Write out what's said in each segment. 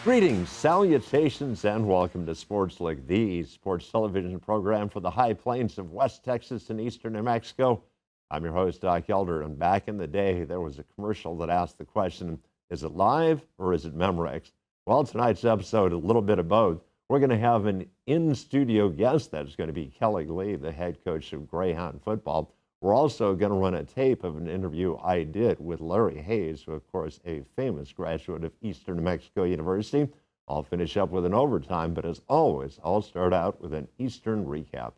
Greetings, salutations, and welcome to SportsLook, the sports television program for the high plains of West Texas and eastern New Mexico. I'm your host, Doc Elder, and back in the day, there was a commercial that asked the question, is it live or is it Memorex? Well, tonight's episode, a little bit of both. We're going to have an in-studio guest that's going to be Kelly Lee, the head coach of Greyhound football. We're also going to run a tape of an interview I did with Larry Hayes, who, of course, a famous graduate of Eastern New Mexico University. I'll finish up with an overtime, but as always, I'll start out with an Eastern recap.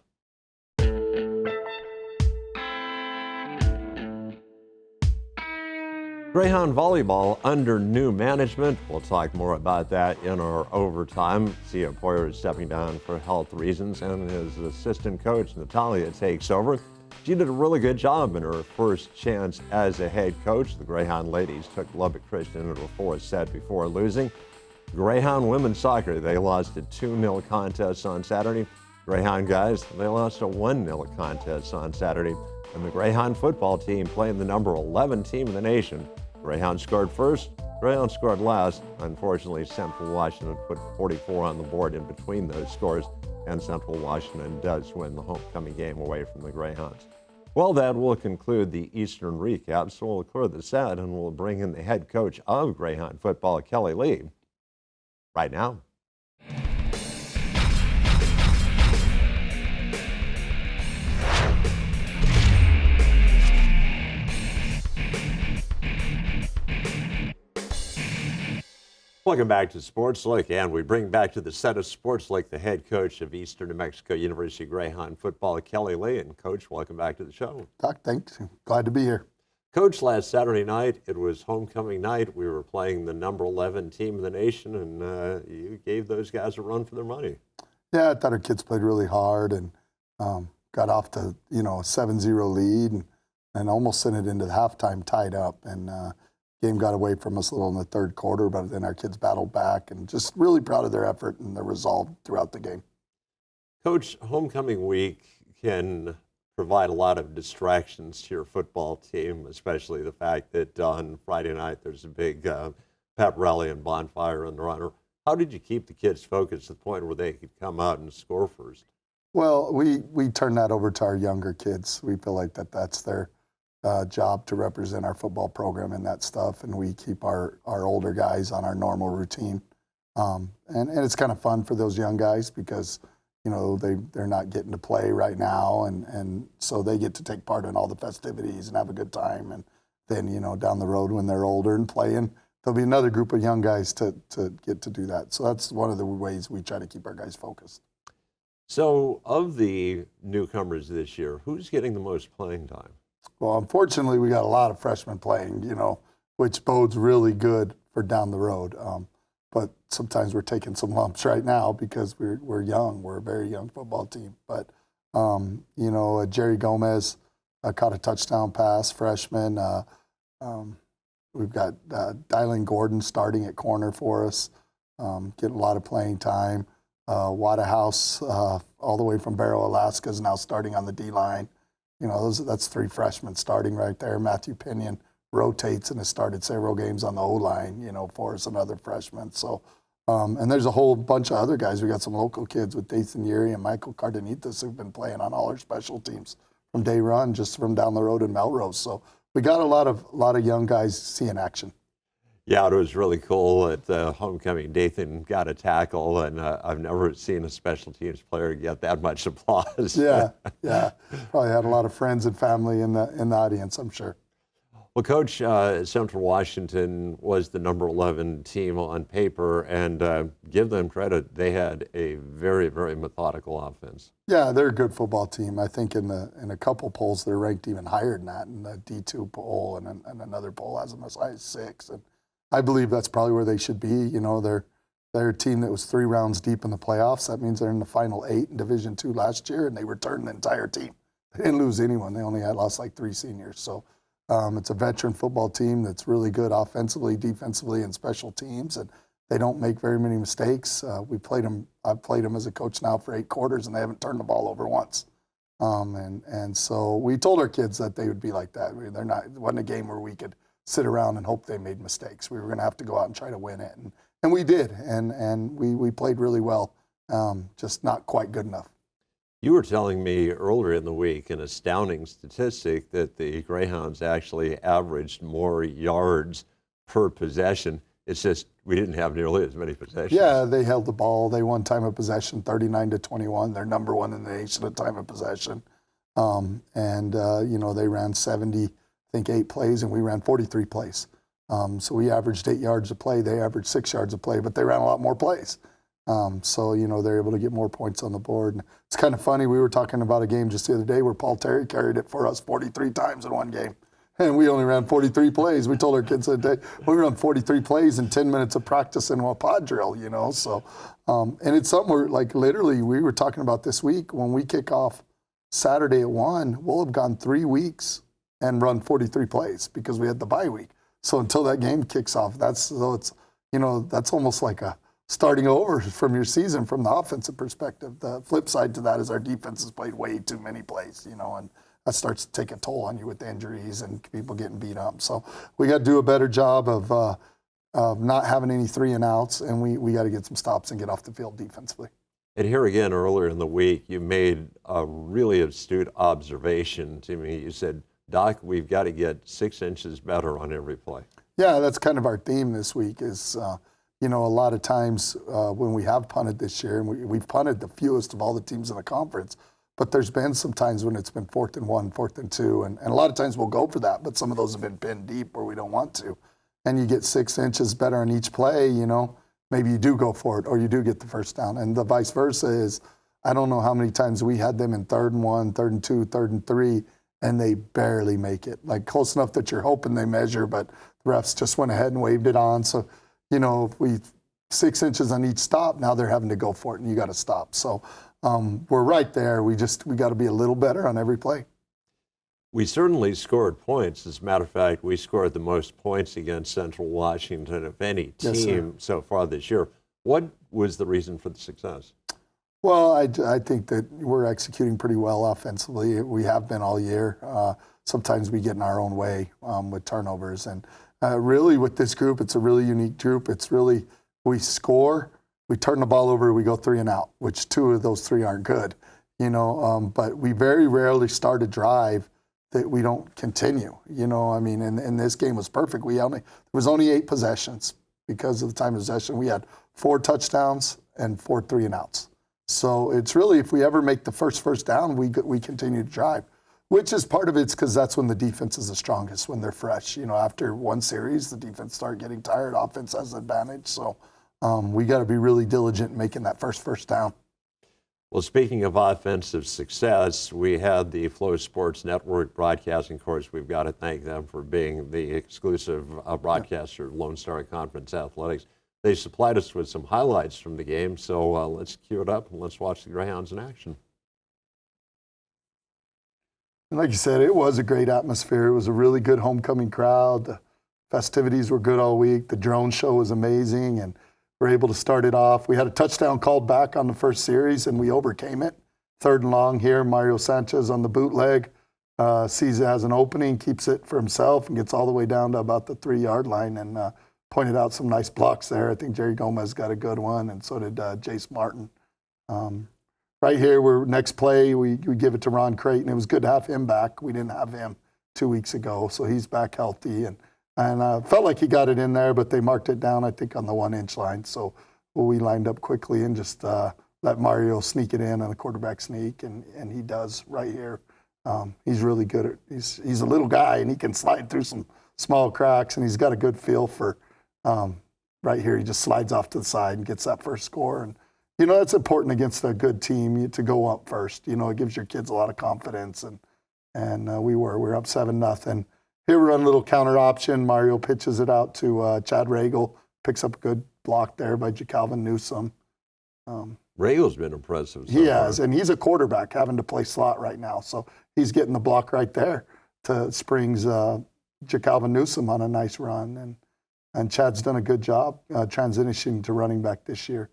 Greyhound volleyball under new management. We'll talk more about that in our overtime. Sia Poyer is stepping down for health reasons, and his assistant coach, Natalia, takes over. She did a really good job in her first chance as a head coach. The Greyhound ladies took Lubbock Christian into a fourth set before losing. Greyhound women's soccer, they lost a 2-0 contest on Saturday. Greyhound guys, they lost a 1-0 contest on Saturday. And the Greyhound football team, playing the number 11 team in the nation. Greyhound scored first, Greyhound scored last. Unfortunately, Central Washington put 44 on the board in between those scores, and Central Washington does win the homecoming game away from the Greyhounds. Well, that will conclude the Eastern recap, so we'll clear the set and we'll bring in the head coach of Greyhound football, Kelly Lee, right now. Welcome back to SportsLook, and we bring back to the set of SportsLook the head coach of Eastern New Mexico University Greyhound football, Kelly Lee. And Coach, welcome back to the show. Doc, thanks. Glad to be here. Coach, last Saturday night, it was homecoming night. We were playing the number 11 team in the nation, and you gave those guys a run for their money. Yeah, I thought our kids played really hard and got off to, a 7-0 lead and almost sent it into the halftime tied up. And game got away from us a little in the third quarter, but then our kids battled back, and just really proud of their effort and their resolve throughout the game. Coach, homecoming week can provide a lot of distractions to your football team, especially the fact that on Friday night there's a big pep rally and bonfire in the runner. How did you keep the kids focused to the point where they could come out and score first? Well, we turn that over to our younger kids. We feel like that's their job to represent our football program and that stuff, and we keep our older guys on our normal routine. And it's kind of fun for those young guys because, they're not getting to play right now, and so they get to take part in all the festivities and have a good time. And then, down the road when they're older and playing, there'll be another group of young guys to get to do that. So that's one of the ways we try to keep our guys focused. So of the newcomers this year, who's getting the most playing time? Well, unfortunately, we got a lot of freshmen playing, which bodes really good for down the road. But sometimes we're taking some lumps right now because we're young. We're a very young football team. But, Jerry Gomez caught a touchdown pass, freshman. We've got Dylan Gordon starting at corner for us, getting a lot of playing time. Waterhouse, all the way from Barrow, Alaska, is now starting on the D-line. That's 3 freshmen starting right there. Matthew Pinion rotates and has started several games on the O-line, for us, another freshman. So, and there's a whole bunch of other guys. We got some local kids with Dathan Yeri and Michael Cardenas who've been playing on all our special teams from day one, just from down the road in Melrose. So we got a lot of young guys seeing action. Yeah, it was really cool at homecoming. Dathan got a tackle, and I've never seen a special teams player get that much applause. Yeah. Probably had a lot of friends and family in the audience, I'm sure. Well, Coach, Central Washington was the number 11 team on paper, and give them credit, they had a very, very methodical offense. Yeah, they're a good football team. I think in a couple polls they're ranked even higher than that. In the D2 poll and another poll has them as high as 6. And I believe that's probably where they should be. They're a team that was 3 rounds deep in the playoffs. That means they're in the final 8 in Division II last year, and they returned the entire team. They didn't lose anyone. They only had lost like 3 seniors. So it's a veteran football team that's really good offensively, defensively, and special teams, and they don't make very many mistakes. I've played them as a coach now for 8 quarters, and they haven't turned the ball over once. And so we told our kids that they would be like that. It wasn't a game where we could sit around and hope they made mistakes. We were going to have to go out and try to win it. And we did, and we played really well, just not quite good enough. You were telling me earlier in the week an astounding statistic that the Greyhounds actually averaged more yards per possession. It's just we didn't have nearly as many possessions. Yeah, they held the ball. They won time of possession 39-21. They're number one in the nation in time of possession. They ran 8 plays, and we ran 43 plays. So we averaged 8 yards a play. They averaged 6 yards a play, but they ran a lot more plays. They're able to get more points on the board. And it's kind of funny. We were talking about a game just the other day where Paul Terry carried it for us 43 times in one game. And we only ran 43 plays. We told our kids that day, we run 43 plays in 10 minutes of practice in a pod drill, So, and it's something where, like, literally, we were talking about this week. When we kick off Saturday at 1, we'll have gone 3 weeks and run 43 plays because we had the bye week. So until that game kicks off, that's almost like a starting over from your season from the offensive perspective. The flip side to that is our defense has played way too many plays, and that starts to take a toll on you with injuries and people getting beat up. So we got to do a better job of not having any 3-and-outs, and we got to get some stops and get off the field defensively. And here again, earlier in the week, you made a really astute observation to me. You said, Doc, we've got to get 6 inches better on every play. Yeah, that's kind of our theme this week is, a lot of times when we have punted this year, and we've punted the fewest of all the teams in the conference, but there's been some times when it's been 4th and 1, 4th and 2, and a lot of times we'll go for that, but some of those have been pinned deep where we don't want to. And you get 6 inches better on each play, maybe you do go for it or you do get the first down. And the vice versa is, I don't know how many times we had them in 3rd and 1, 3rd and 2, 3rd and 3, and they barely make it. Like close enough that you're hoping they measure, but the refs just went ahead and waved it on. So, if we 6 inches on each stop, now they're having to go for it and you got to stop. So we're right there. We got to be a little better on every play. We certainly scored points. As a matter of fact, we scored the most points against Central Washington of any team so far this year. What was the reason for the success? Well, I think that we're executing pretty well offensively. We have been all year. Sometimes we get in our own way with turnovers. And really with this group, it's a really unique group. It's really, we score, we turn the ball over, we go 3-and-out, which 2 of those 3 aren't good. But we very rarely start a drive that we don't continue. And this game was perfect. There was only 8 possessions because of the time of possession. We had 4 touchdowns and 4 3-and-outs. So it's really, if we ever make the first down, we continue to drive, which is part of it's because that's when the defense is the strongest, when they're fresh. After one series, the defense start getting tired, offense has the advantage. So we got to be really diligent in making that first down. Well, speaking of offensive success, we had the Flow Sports Network broadcasting course. We've got to thank them for being the exclusive broadcaster of Lone Star Conference Athletics. They supplied us with some highlights from the game, so let's cue it up and let's watch the Greyhounds in action. And like you said, it was a great atmosphere. It was a really good homecoming crowd. The festivities were good all week. The drone show was amazing, and we're able to start it off. We had a touchdown called back on the first series, and we overcame it. 3rd and long here. Mario Sanchez on the bootleg sees it has an opening, keeps it for himself, and gets all the way down to about the 3-yard line, and pointed out some nice blocks there. I think Jerry Gomez got a good one, and so did Jace Martin. Right here, next play, we give it to Ron Creighton. It was good to have him back. We didn't have him 2 weeks ago, so he's back healthy. And felt like he got it in there, but they marked it down, I think, on the 1-inch line. So we lined up quickly and just let Mario sneak it in on a quarterback sneak, and he does right here. He's really good at. He's a little guy, and he can slide through some small cracks, and he's got a good feel for. Right here, he just slides off to the side and gets that first score. And that's important against a good team to go up first. It gives your kids a lot of confidence, and we're up 7-0. Here we're on a little counter option. Mario pitches it out to Chad Regal, picks up a good block there by JaCalvin Newsome. Regal's been impressive. He has, and he's a quarterback having to play slot right now. So he's getting the block right there to Springs JaCalvin Newsome on a nice run. And Chad's done a good job transitioning to running back this year.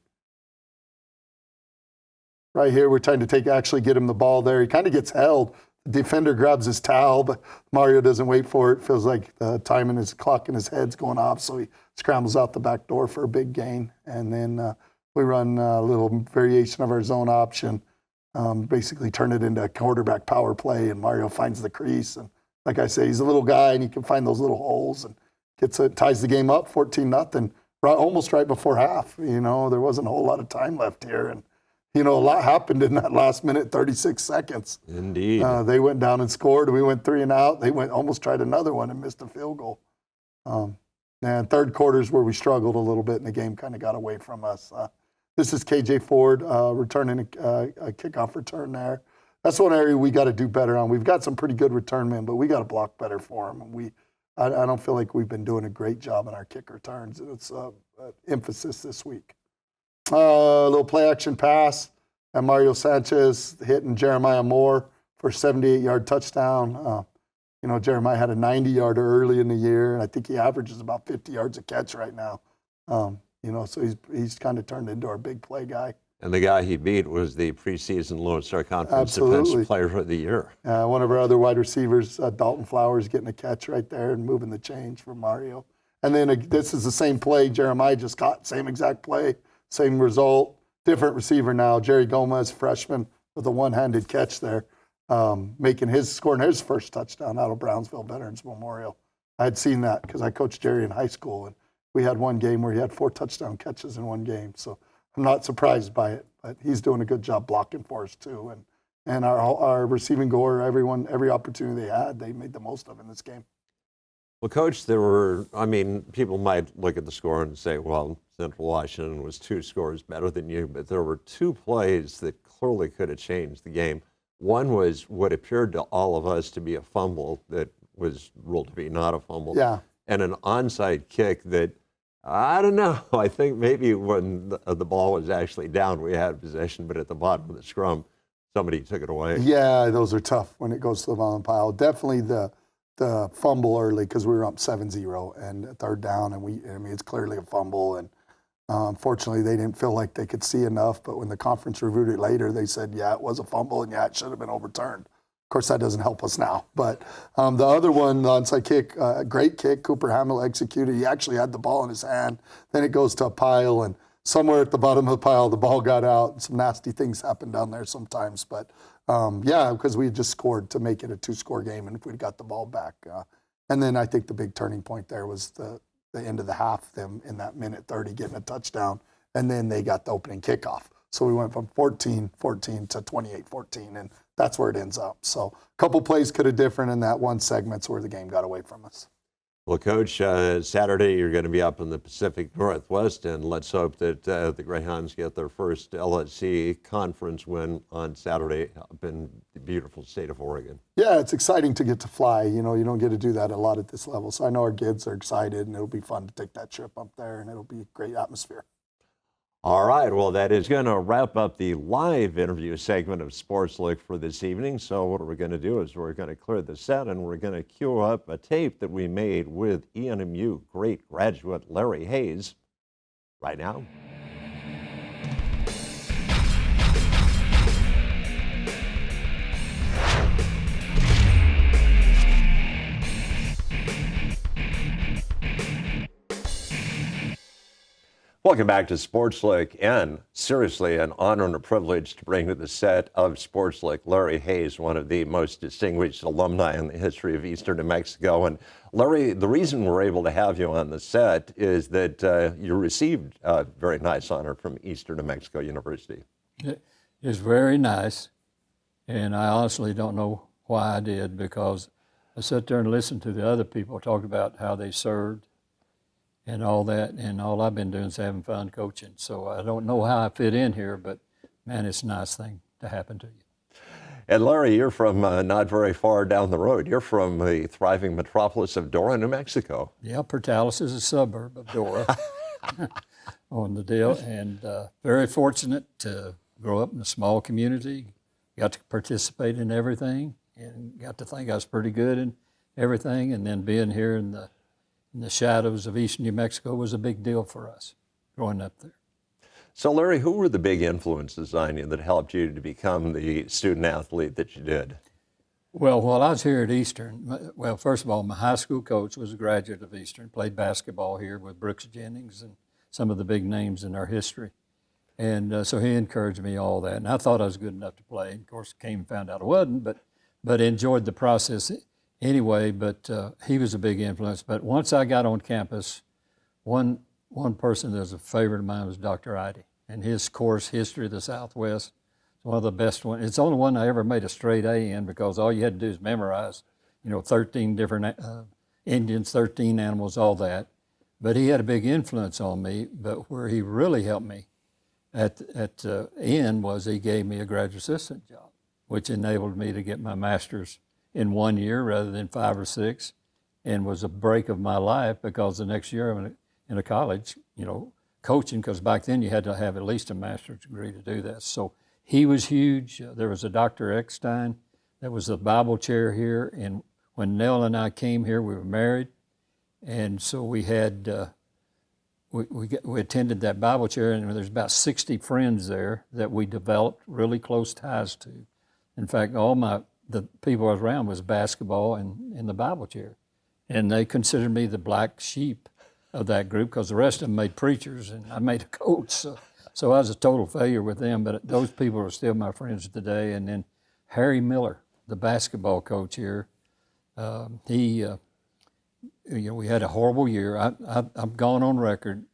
Right here, we're trying to actually get him the ball there. He kind of gets held. The defender grabs his towel, but Mario doesn't wait for it. Feels like the time in his clock in his head's going off, so he scrambles out the back door for a big gain. And then we run a little variation of our zone option, basically turn it into a quarterback power play, and Mario finds the crease. And like I say, he's a little guy, and he can find those little holes and ties the game up 14-0, almost right before half. There wasn't a whole lot of time left here. And, a lot happened in that last minute, 36 seconds. Indeed. They went down and scored. We went 3 and out. They almost tried another one and missed a field goal. And third quarter's where we struggled a little bit, and the game kind of got away from us. This is KJ Ford returning a kickoff return there. That's one area we got to do better on. We've got some pretty good return men, but we got to block better for them. And I don't feel like we've been doing a great job on our kick returns. It's an emphasis this week. A little play action pass, and Mario Sanchez hitting Jeremiah Moore for a 78-yard touchdown. Jeremiah had a 90-yarder early in the year, and I think he averages about 50 yards a catch right now. So he's kind of turned into our big play guy. And the guy he beat was the preseason Lone Star Conference Defensive Player of the Year. One of our other wide receivers, Dalton Flowers, getting a catch right there and moving the change for Mario. And then this is the same play Jeremiah just caught, same exact play, same result, different receiver now. Jerry Gomez, freshman, with a one-handed catch there, scoring his first touchdown out of Brownsville Veterans Memorial. I had seen that because I coached Jerry in high school, and we had one game where he had 4 touchdown catches in one game. So I'm not surprised by it, but he's doing a good job blocking for us too. And our receiving core, every opportunity they had, they made the most of in this game. Well, Coach, people might look at the score and say, well, Central Washington was 2 scores better than you, but there were 2 plays that clearly could have changed the game. One was what appeared to all of us to be a fumble that was ruled to be not a fumble. Yeah. And an onside kick that, I don't know, I think maybe when the ball was actually down, we had possession, but at the bottom of the scrum, somebody took it away. Yeah, those are tough when it goes to the bottom pile. Definitely the fumble early, because we were up 7-0 and third down, and it's clearly a fumble. And unfortunately, they didn't feel like they could see enough. But when the conference reviewed it later, they said, yeah, it was a fumble, and yeah, it should have been overturned. Of course, that doesn't help us now. But the other one, the onside kick, great kick, Cooper Hamill executed. He actually had the ball in his hand. Then it goes to a pile, and somewhere at the bottom of the pile, the ball got out. Some nasty things happen down there sometimes. But, because we had just scored to make it a 2-score game, and if we'd got the ball back. And then I think the big turning point there was the end of the half, them in that minute 30 getting a touchdown, and then they got the opening kickoff. So we went from 14-14 to 28-14, and that's where it ends up. So a couple plays could have different, in that one segment's where the game got away from us. Well, Coach, Saturday you're going to be up in the Pacific Northwest, and let's hope that the Greyhounds get their first LSC conference win on Saturday up in the beautiful state of Oregon. Yeah, it's exciting to get to fly. You don't get to do that a lot at this level. So I know our kids are excited, and it'll be fun to take that trip up there, and it'll be a great atmosphere. All right, well, that is going to wrap up the live interview segment of Sports Look for this evening. So what we're going to do is we're going to clear the set, and we're going to cue up a tape that we made with ENMU great graduate Larry Hayes right now. Welcome back to Sports Look, and seriously an honor and a privilege to bring to the set of Sports Look Larry Hayes, one of the most distinguished alumni in the history of Eastern New Mexico. And Larry, the reason we're able to have you on the set is that you received a very nice honor from Eastern New Mexico University. It is very nice, and I honestly don't know why I did, because I sat there and listened to the other people talk about how they served and all that, and all I've been doing is having fun coaching. So I don't know how I fit in here, but man, it's a nice thing to happen to you. And Larry, you're from not very far down the road. You're from the thriving metropolis of Dora, New Mexico. Yeah, Portales is a suburb of Dora on the deal, and very fortunate to grow up in a small community. Got to participate in everything, and got to think I was pretty good in everything, and then being here in the shadows of Eastern New Mexico was a big deal for us growing up there. So Larry, who were the big influences on you that helped you to become the student athlete that you did? Well, while I was here at Eastern, well, first of all, my high school coach was a graduate of Eastern, played basketball here with Brooks Jennings and some of the big names in our history. And so he encouraged me all that. And I thought I was good enough to play. And of course, came and found out I wasn't, but enjoyed the process anyway. But he was a big influence. But once I got on campus, one person that was a favorite of mine was Dr. Idy. And his course, History of the Southwest, one of the best ones. It's the only one I ever made a straight A in because all you had to do is memorize, 13 different Indians, 13 animals, all that. But he had a big influence on me. But where he really helped me at the end was he gave me a graduate assistant job, which enabled me to get my master's in 1 year rather than 5 or 6, and was a break of my life because the next year I'm in a college, coaching, because back then you had to have at least a master's degree to do that. So he was huge. There was a Dr. Eckstein that was the Bible chair here. And when Nell and I came here, we were married. And so we had, we attended that Bible chair, and there's about 60 friends there that we developed really close ties to. In fact, the people I was around was basketball and the Bible chair. And they considered me the black sheep of that group because the rest of them made preachers and I made a coach. So I was a total failure with them, but those people are still my friends today. And then Harry Miller, the basketball coach here, we had a horrible year. I've gone on record.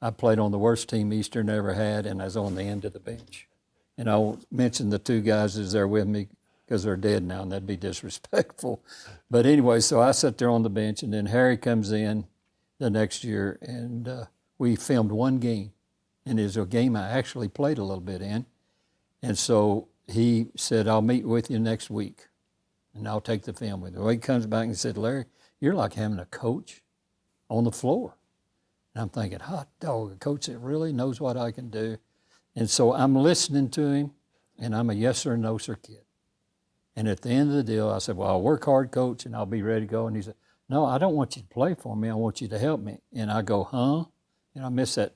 I played on the worst team Eastern ever had, and I was on the end of the bench. And I won't mention the 2 guys that's there with me because they're dead now, and that'd be disrespectful. But anyway, so I sat there on the bench, and then Harry comes in the next year, and we filmed 1 game. And it was a game I actually played a little bit in. And so he said, I'll meet with you next week, and I'll take the film with you. Well, he comes back and said, Larry, you're like having a coach on the floor. And I'm thinking, hot dog, a coach that really knows what I can do. And so I'm listening to him, and I'm a yes sir, no sir kid. And at the end of the deal, I said, well, I'll work hard, coach, and I'll be ready to go. And he said, no, I don't want you to play for me. I want you to help me. And I go, huh? And I miss that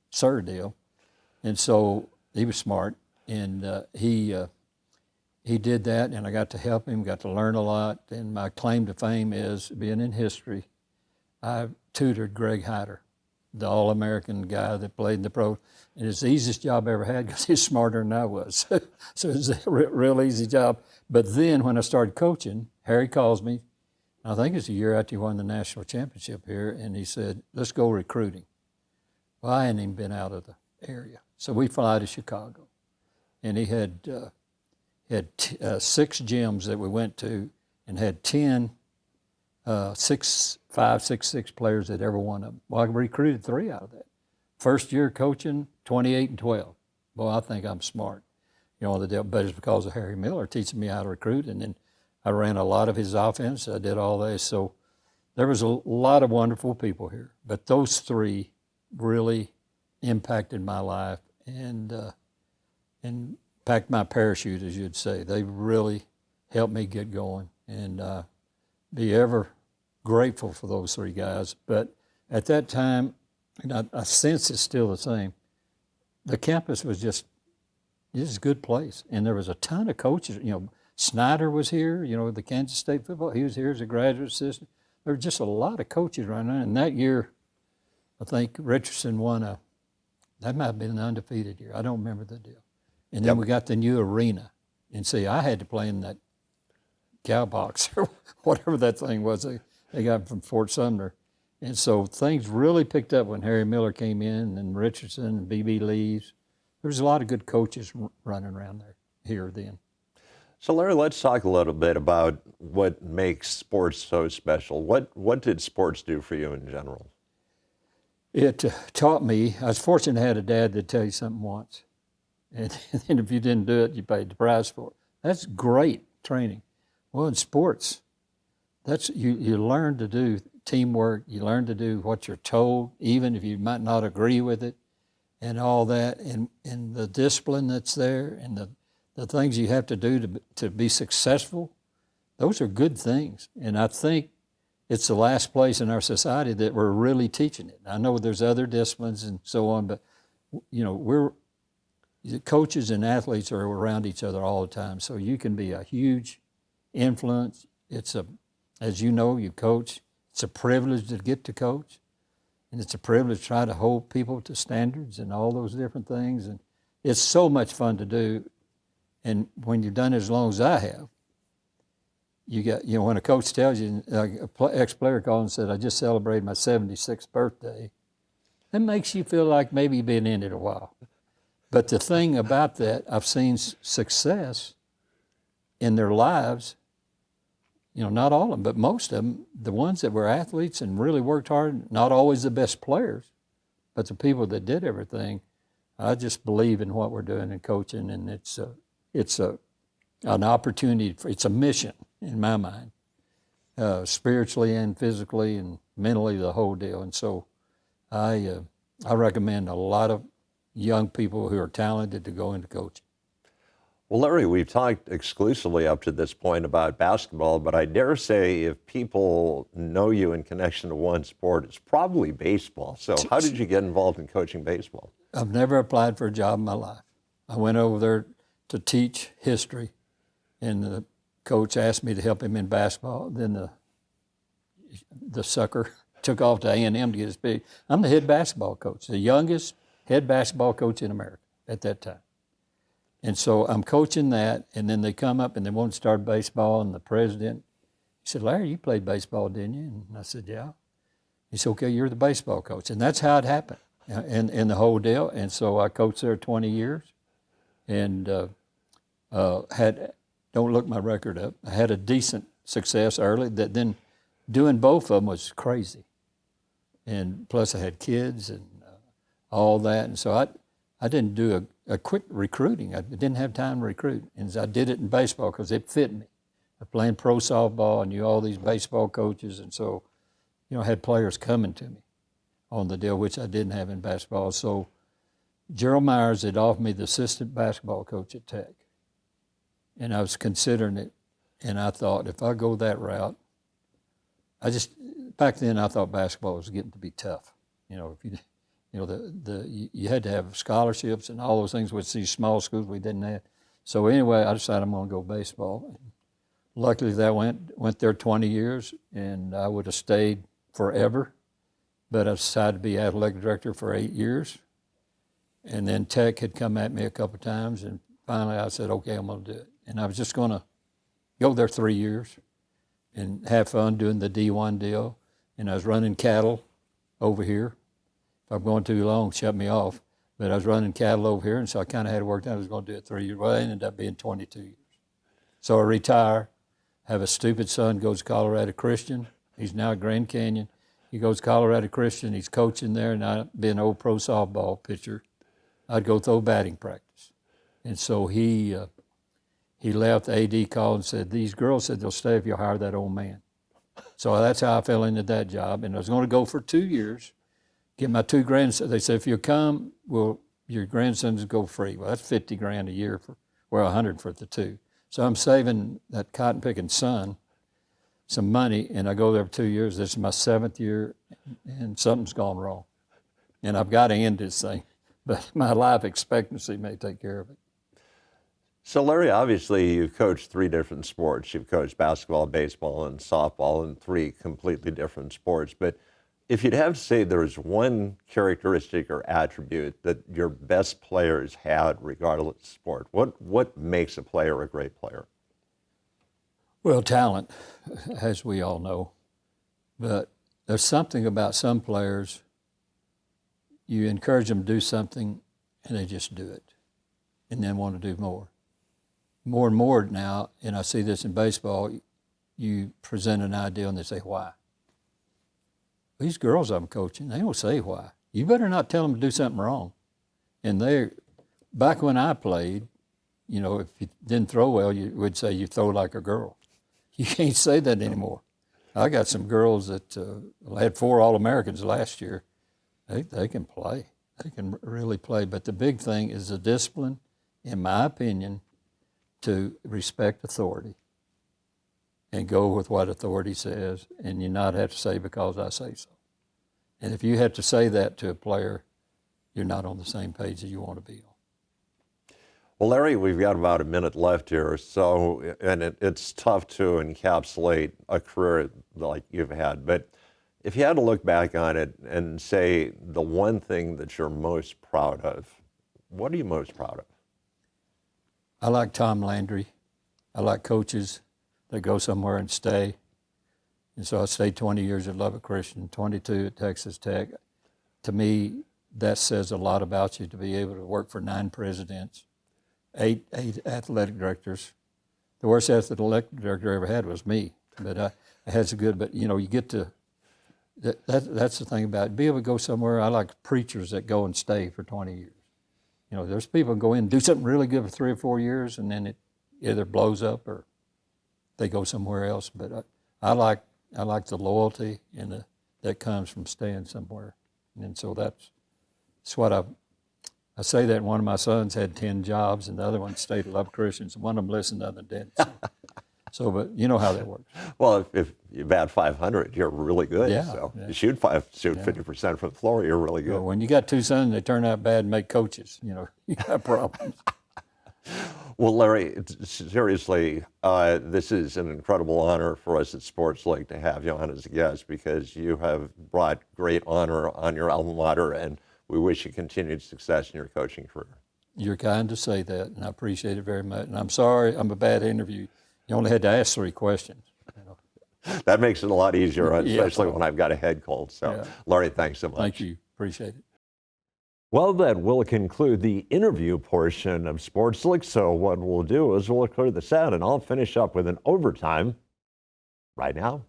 sir deal. And so he was smart, and he did that, and I got to help him, got to learn a lot. And my claim to fame is, being in history, I tutored Greg Hyder, the All-American guy that played in the pro. And it's the easiest job I ever had because he's smarter than I was. So it was a real easy job. But then when I started coaching, Harry calls me, I think it's a year after he won the national championship here, and he said, let's go recruiting. Well, I hadn't even been out of the area. So we fly to Chicago. And he had 6 gyms that we went to and had 10 6'6" players that ever won them. Well, I recruited 3 out of that. First year coaching, 28-12. Boy, I think I'm smart, on the deal. But it's because of Harry Miller teaching me how to recruit. And then I ran a lot of his offense. I did all this. So there was a lot of wonderful people here. But those 3 really impacted my life and packed my parachute, as you'd say. They really helped me get going, and be ever grateful for those 3 guys. But at that time, and I sense it's still the same, the campus was just a good place. And there was a ton of coaches. Snyder was here, the Kansas State football. He was here as a graduate assistant. There were just a lot of coaches right now. And that year, I think Richardson won that might have been an undefeated year. I don't remember the deal. And then we got the new arena. And see, I had to play in that cowbox or whatever that thing was. They got from Fort Sumner. And so things really picked up when Harry Miller came in and Richardson and B.B. Lees. There was a lot of good coaches running around there here then. So Larry, let's talk a little bit about what makes sports so special. What did sports do for you in general? It taught me, I was fortunate to have a dad that'd tell you something once. And if you didn't do it, you paid the price for it. That's great training. Well, in sports, you learn to do teamwork. You learn to do what you're told, even if you might not agree with it, and all that, and the discipline that's there, and the things you have to do to be successful. Those are good things, and I think it's the last place in our society that we're really teaching it. I know there's other disciplines and so on, but coaches and athletes are around each other all the time, so you can be a huge influence. As you know, you coach. It's a privilege to get to coach, and it's a privilege to try to hold people to standards and all those different things. And it's so much fun to do. And when you've done it as long as I have, when a coach tells you, ex-player called and said, I just celebrated my 76th birthday, that makes you feel like maybe you've been in it a while. But the thing about that, I've seen success in their lives, not all of them, but most of them, the ones that were athletes and really worked hard, not always the best players, but the people that did everything. I just believe in what we're doing in coaching, and it's an opportunity, it's a mission in my mind, spiritually and physically and mentally, the whole deal. And so I recommend a lot of young people who are talented to go into coaching. Well, Larry, we've talked exclusively up to this point about basketball, but I dare say if people know you in connection to one sport, it's probably baseball. So how did you get involved in coaching baseball? I've never applied for a job in my life. I went over there to teach history, and the coach asked me to help him in basketball. Then the sucker took off to A&M to get his big. I'm the head basketball coach, the youngest head basketball coach in America at that time. And so I'm coaching that, and then they come up and they want to start baseball, and the president, he said, Larry, you played baseball, didn't you? And I said, yeah. He said, okay, you're the baseball coach. And that's how it happened, and the whole deal. And so I coached there 20 years, and don't look my record up, I had a decent success early. That then doing both of them was crazy. And plus I had kids and all that. And so I didn't do a quick recruiting. I didn't have time to recruit. And I did it in baseball because it fit me. I playing pro softball, I knew all these baseball coaches. And so, I had players coming to me on the deal, which I didn't have in basketball. So Gerald Myers had offered me the assistant basketball coach at Tech. And I was considering it, and I thought, if I go that route, back then I thought basketball was getting to be tough. If you had to have scholarships and all those things, which these small schools we didn't have. So anyway, I decided I'm going to go baseball. And luckily, that went there 20 years, and I would have stayed forever, but I decided to be athletic director for 8 years. And then Tech had come at me a couple of times, and finally I said, okay, I'm going to do it. And I was just going to go there 3 years and have fun doing the D1 deal. And I was running cattle over here. If I'm going too long, shut me off. But I was running cattle over here, and so I kind of had to work out. I was going to do it 3 years. Well, it ended up being 22 years. So I retire, have a stupid son, goes to Colorado Christian. He's now at Grand Canyon. He goes to Colorado Christian. He's coaching there, and I've been an old pro softball pitcher. I'd go throw batting practice. And so he left, the AD called and said, these girls said they'll stay if you'll hire that old man. So that's how I fell into that job. And I was going to go for 2 years, get my 2 grandsons. They said, if you come, your grandsons go free. Well, that's $50,000 a year $100 for the 2. So I'm saving that cotton picking son some money, and I go there for 2 years. This is my 7th year, and something's gone wrong. And I've got to end this thing, but my life expectancy may take care of it. So Larry, obviously you've coached 3 different sports. You've coached basketball, baseball, and softball in 3 completely different sports. But if you'd have to say there's one characteristic or attribute that your best players had regardless of sport, what makes a player a great player? Well, talent, as we all know. But there's something about some players, you encourage them to do something and they just do it and then want to do more. More and more now, and I see this in baseball, you present an idea and they say, why? These girls I'm coaching, they don't say why. You better not tell them to do something wrong. And back when I played, if you didn't throw well, you would say you throw like a girl. You can't say that anymore. I got some girls that had 4 All-Americans last year. They can play. They can really play. But the big thing is the discipline, in my opinion, to respect authority and go with what authority says, and you not have to say because I say so. And if you have to say that to a player, you're not on the same page that you want to be on. Well, Larry, we've got about a minute left here, so it's tough to encapsulate a career like you've had. But if you had to look back on it and say the one thing that you're most proud of, what are you most proud of? I like Tom Landry. I like coaches that go somewhere and stay. And so I stayed 20 years at Lubbock Christian, 22 at Texas Tech. To me, that says a lot about you to be able to work for 9 presidents, eight athletic directors. The worst athletic director I ever had was me, but I had some good. But you get to that's the thing about it. Be able to go somewhere. I like preachers that go and stay for 20 years. There's people who go in and do something really good for 3 or 4 years, and then it either blows up or they go somewhere else. But I like the loyalty and that comes from staying somewhere, and so that's what I say that one of my sons had 10 jobs and the other one stayed at Love Christians. One of them listened, the other didn't. But you know how that works. Well, if you bat 500, you're really good. Yeah, So yeah. you shoot 50% from the floor, you're really good. Well, when you got 2 sons, they turn out bad and make coaches. You got problems. Well, Larry, seriously, this is an incredible honor for us at SportsLook to have you on as a guest because you have brought great honor on your alma mater, and we wish you continued success in your coaching career. You're kind to say that, and I appreciate it very much. And I'm sorry I'm a bad interview. You only had to ask 3 questions. That makes it a lot easier, Yeah. especially when I've got a head cold. So, Yeah. Larry, thanks so much. Thank you. Appreciate it. Well, that will conclude the interview portion of SportsLook. So what we'll do is we'll clear this out, and I'll finish up with an overtime right now.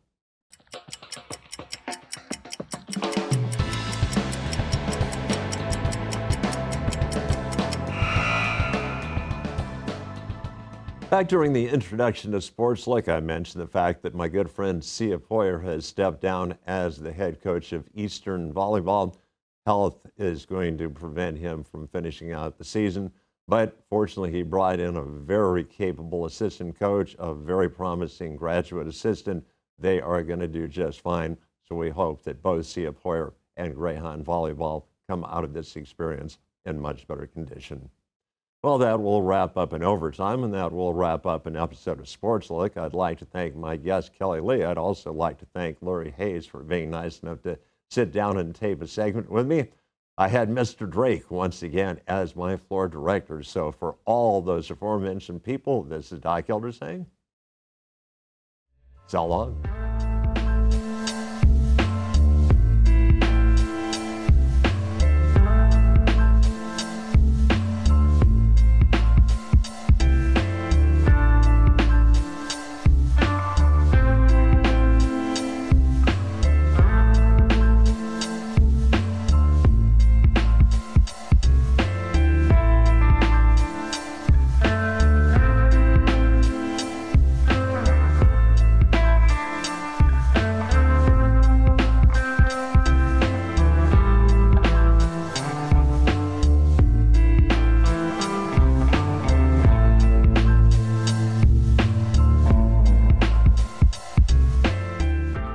Back during the introduction to SportsLook, I mentioned the fact that my good friend Sia Poyer has stepped down as the head coach of Eastern Volleyball. Health is going to prevent him from finishing out the season, but fortunately he brought in a very capable assistant coach, a very promising graduate assistant. They are going to do just fine, so we hope that both Sia Poyer and Greyhound Volleyball come out of this experience in much better condition. Well, that will wrap up an overtime, and that will wrap up an episode of SportsLook. I'd like to thank my guest, Kelly Lee. I'd also like to thank Larry Hayes for being nice enough to sit down and tape a segment with me. I had Mr. Drake once again as my floor director. So for all those aforementioned people, this is Doc Elder saying, so long.